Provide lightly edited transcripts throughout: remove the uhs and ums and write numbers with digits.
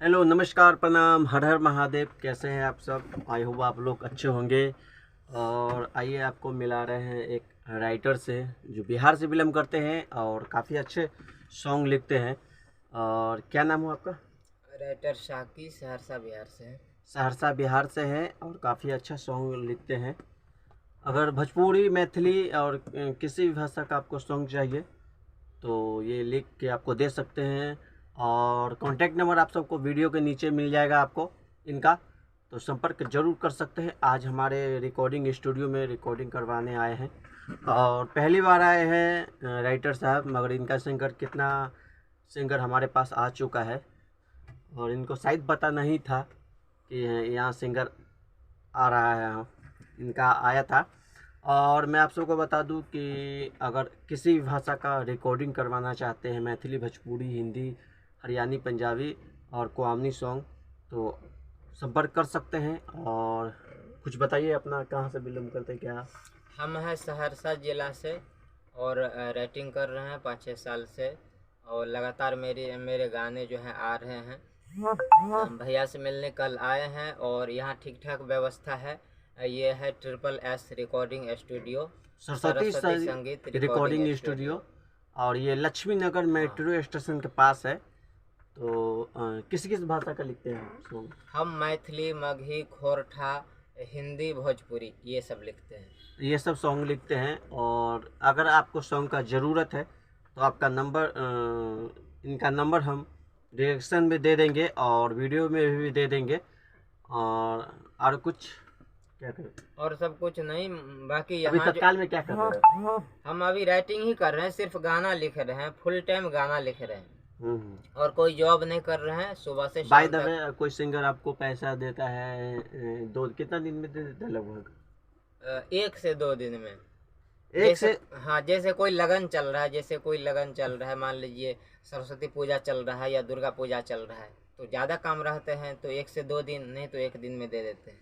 Hello, नमस्कार, प्रणाम, हर हर महादेव। कैसे हैं आप सब? आई होप आप लोग अच्छे होंगे। और आइए आपको मिला रहे हैं एक राइटर से जो बिहार से बिलोंग करते हैं और काफ़ी अच्छे सॉन्ग लिखते हैं। और क्या नाम हो आपका? राइटर शाकी सहरसा बिहार से है। सहरसा बिहार से हैं और काफ़ी अच्छा सॉन्ग लिखते हैं। अगर भोजपुरी, मैथिली और किसी भी भाषा का आपको सॉन्ग चाहिए तो ये लिख के आपको दे सकते हैं। और कॉन्टैक्ट नंबर आप सबको वीडियो के नीचे मिल जाएगा आपको इनका, तो संपर्क जरूर कर सकते हैं। आज हमारे रिकॉर्डिंग स्टूडियो में रिकॉर्डिंग करवाने आए हैं और पहली बार आए हैं राइटर साहब, मगर इनका सिंगर हमारे पास आ चुका है और इनको शायद पता नहीं था कि यहाँ सिंगर आ रहा है। इनका आया था। और मैं आप सबको बता दूं कि अगर किसी भी भाषा का रिकॉर्डिंग करवाना चाहते हैं, मैथिली, भोजपुरी, हिंदी, हरियाणी, पंजाबी और कोआमनी सॉन्ग, तो संपर्क कर सकते हैं। और कुछ बताइए अपना, कहाँ से बिलोंग करते हैं क्या? हम हैं सहरसा जिला से और राइटिंग कर रहे हैं 5-6 साल से। और लगातार मेरे गाने जो हैं आ रहे हैं। हम भैया से मिलने कल आए हैं और यहाँ ठीक ठाक व्यवस्था है। ये है SSS recording studio, Saraswati Saraswati संगीत रिकॉर्डिंग रिकॉर्डिंग स्टूडियो। स्टूडियो। और ये लक्ष्मी नगर हाँ, मेट्रो स्टेशन के पास है। तो किस किस भाषा का लिखते हैं सॉन्ग? हम मैथिली, मगही, खोरठा, हिंदी, भोजपुरी ये सब लिखते हैं। ये सब सॉन्ग लिखते हैं। और अगर आपको सॉन्ग का ज़रूरत है तो आपका नंबर, इनका नंबर हम डायरेक्शन में दे देंगे और वीडियो में भी दे देंगे। और कुछ क्या करें? और सब कुछ नहीं, बाकी अभी यहाँ जो तत्काल में क्या कर रहे हैं? हम अभी राइटिंग ही कर रहे हैं, सिर्फ गाना लिख रहे हैं, फुल टाइम गाना लिख रहे हैं हम्म। और कोई जॉब नहीं कर रहे हैं। सुबह से बाय शाम द वे, तक कोई सिंगर आपको पैसा देता है दो कितना दिन में दे देता है लगभग? 1 से 2 दिन में। एक जैसे से हाँ, जैसे कोई लगन चल रहा है, मान लीजिए सरस्वती पूजा चल रहा है या दुर्गा पूजा चल रहा है, तो ज़्यादा काम रहते हैं तो 1 से 2 दिन, नहीं तो 1 दिन में दे देते हैं।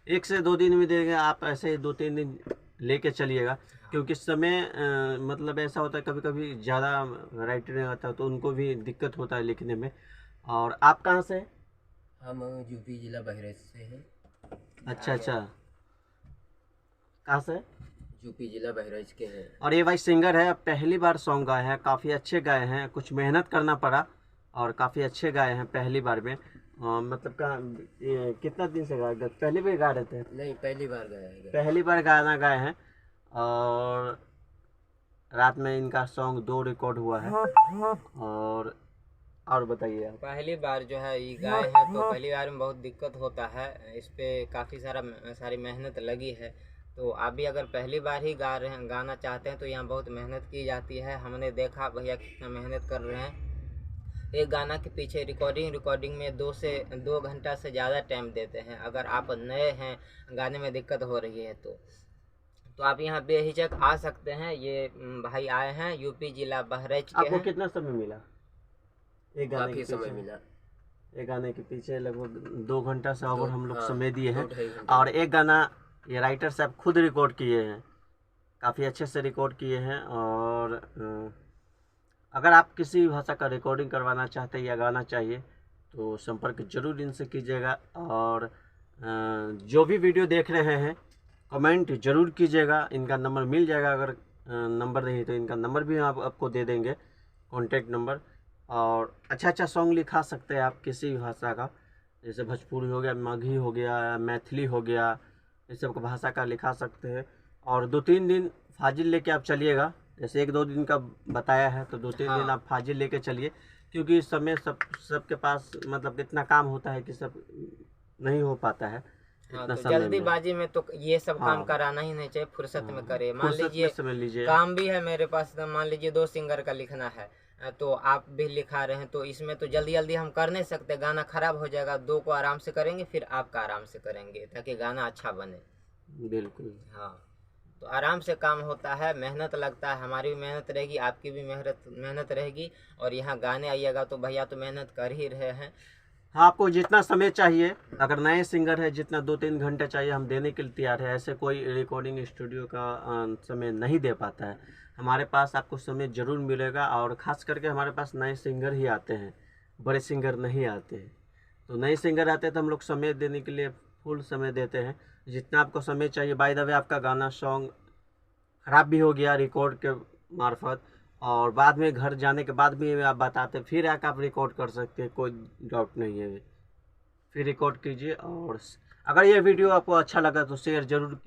1 से 2 दिन में देंगे। आप ऐसे 2-3 दिन लेके चलिएगा, क्योंकि इस समय मतलब ऐसा होता है, कभी कभी ज़्यादा राइटर नहीं आता तो उनको भी दिक्कत होता है लिखने में। और आप कहाँ से हैं? हम यूपी जिला बहराइच से हैं। अच्छा अच्छा, कहाँ से? यूपी जिला बहराइच के हैं। और ये भाई सिंगर है, पहली बार सॉन्ग गाए हैं, काफ़ी अच्छे गाए हैं, कुछ मेहनत करना पड़ा और काफ़ी अच्छे गाए हैं पहली बार में। मतलब कितना दिन से गाए? पहली बार गा रहे थे? नहीं, पहली बार गया है। पहली बार गाना गाए हैं। और रात में इनका सॉन्ग 2 रिकॉर्ड हुआ है। और बताइए आप। पहली बार जो है ये गाए हैं, तो पहली बार में बहुत दिक्कत होता है, इस पे काफ़ी सारी मेहनत लगी है। तो आप भी अगर पहली बार ही गाना चाहते हैं तो यहाँ बहुत मेहनत की जाती है। हमने देखा भैया कितना मेहनत कर रहे हैं। एक गाना के पीछे रिकॉर्डिंग में 2 घंटा से ज़्यादा टाइम देते हैं। अगर आप नए हैं, गाने में दिक्कत हो रही है तो आप यहाँ बेहिचक आ सकते हैं। ये भाई आए हैं, यूपी जिला बहराइच के आपको हैं। कितना समय मिला एक गाने के काफ़ी समय पीछे? मिला। एक गाने के पीछे लगभग 2 घंटा से और हम लोग हाँ, समय दिए हैं। 2-2.5 घंटे। और एक गाना ये राइटर साहब खुद रिकॉर्ड किए हैं, काफ़ी अच्छे से रिकॉर्ड किए हैं। और अगर आप किसी भी भाषा का रिकॉर्डिंग करवाना चाहते हैं या गाना चाहिए तो संपर्क जरूर इनसे कीजिएगा। और जो भी वीडियो देख रहे हैं कमेंट जरूर कीजिएगा। इनका नंबर मिल जाएगा, अगर नंबर नहीं तो इनका नंबर भी आपको दे देंगे, कॉन्टैक्ट नंबर। और अच्छा अच्छा सॉन्ग लिखा सकते हैं आप किसी भी भाषा का, जैसे भोजपुरी हो गया, मगही हो गया, मैथिली हो गया, इस सब भाषा का लिखा सकते हैं। और 2-3 दिन फाजिल लेके आप चलिएगा, जैसे 1-2 दिन का बताया है तो 2-3 दिन हाँ, आप फाजिल लेके चलिए, क्योंकि इस समय सबके पास मतलब इतना काम होता है कि सब नहीं हो पाता है हाँ, इतना तो समय में। जल्दीबाजी में तो ये सब काम हाँ कराना ही नहीं चाहिए, फुर्सत में करे। मान फुर्सत में लीजिए समय लीजिए। काम भी है मेरे पास, तो मान लीजिए 2 सिंगर का लिखना है, तो आप भी लिखा रहे हैं, तो इसमें तो जल्दी जल्दी हम कर नहीं सकते, गाना खराब हो जाएगा। 2 को आराम से करेंगे, फिर आपका आराम से करेंगे, ताकि गाना अच्छा बने। बिल्कुल। हाँ, तो आराम से काम होता है, मेहनत लगता है, हमारी भी मेहनत रहेगी, आपकी भी मेहनत रहेगी। और यहाँ गाने आइएगा तो भैया तो मेहनत कर ही रहे हैं। हाँ, आपको जितना समय चाहिए, अगर नए सिंगर है जितना 2-3 घंटे चाहिए हम देने के लिए तैयार है। ऐसे कोई रिकॉर्डिंग स्टूडियो का समय नहीं दे पाता है। हमारे पास आपको समय ज़रूर मिलेगा और ख़ास करके हमारे पास नए सिंगर ही आते हैं। बड़े सिंगर नहीं आते हैं। तो नए सिंगर आते हैं तो हम लोग समय देने के लिए फुल समय देते हैं, जितना आपको समय चाहिए। बाय द वे आपका गाना सॉन्ग ख़राब भी हो गया रिकॉर्ड के मार्फत, और बाद में घर जाने के बाद भी आप बताते फिर आकर आप रिकॉर्ड कर सकते हैं, कोई डाउट नहीं है। फिर रिकॉर्ड कीजिए, और अगर ये वीडियो आपको अच्छा लगा तो शेयर ज़रूर